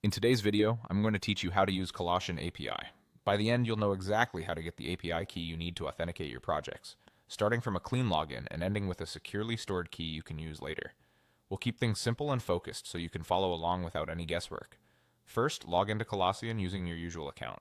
In today's video, I'm going to teach you how to use Colossyan API. By the end, you'll know exactly how to get the API key you need to authenticate your projects, starting from a clean login and ending with a securely stored key you can use later. We'll keep things simple and focused so you can follow along without any guesswork. First, log into Colossyan using your usual account.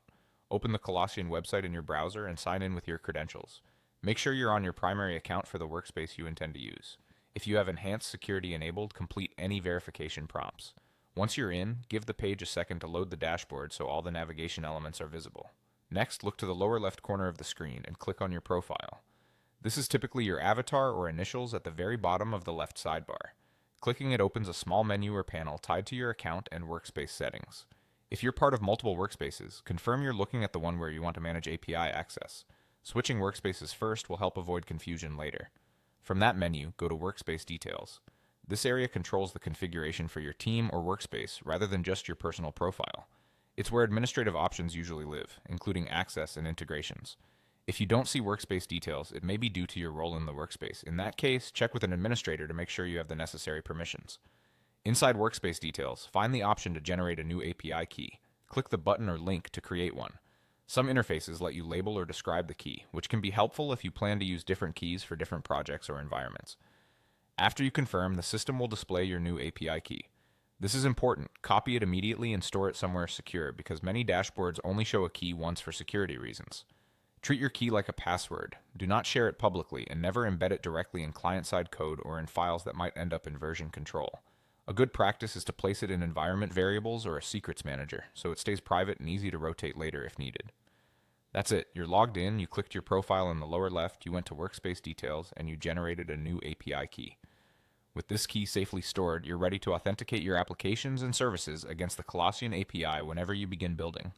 Open the Colossyan website in your browser and sign in with your credentials. Make sure you're on your primary account for the workspace you intend to use. If you have enhanced security enabled, complete any verification prompts. Once you're in, give the page a second to load the dashboard so all the navigation elements are visible. Next, look to the lower left corner of the screen and click on your profile. This is typically your avatar or initials at the very bottom of the left sidebar. Clicking it opens a small menu or panel tied to your account and workspace settings. If you're part of multiple workspaces, confirm you're looking at the one where you want to manage API access. Switching workspaces first will help avoid confusion later. From that menu, go to Workspace Details. This area controls the configuration for your team or workspace rather than just your personal profile. It's where administrative options usually live, including access and integrations. If you don't see workspace details, it may be due to your role in the workspace. In that case, check with an administrator to make sure you have the necessary permissions. Inside workspace details, find the option to generate a new API key. Click the button or link to create one. Some interfaces let you label or describe the key, which can be helpful if you plan to use different keys for different projects or environments. After you confirm, the system will display your new API key. This is important. Copy it immediately and store it somewhere secure because many dashboards only show a key once for security reasons. Treat your key like a password. Do not share it publicly and never embed it directly in client-side code or in files that might end up in version control. A good practice is to place it in environment variables or a secrets manager so it stays private and easy to rotate later if needed. That's it. You're logged in, you clicked your profile in the lower left, you went to Workspace Details, and you generated a new API key. With this key safely stored, you're ready to authenticate your applications and services against the Colossyan API whenever you begin building.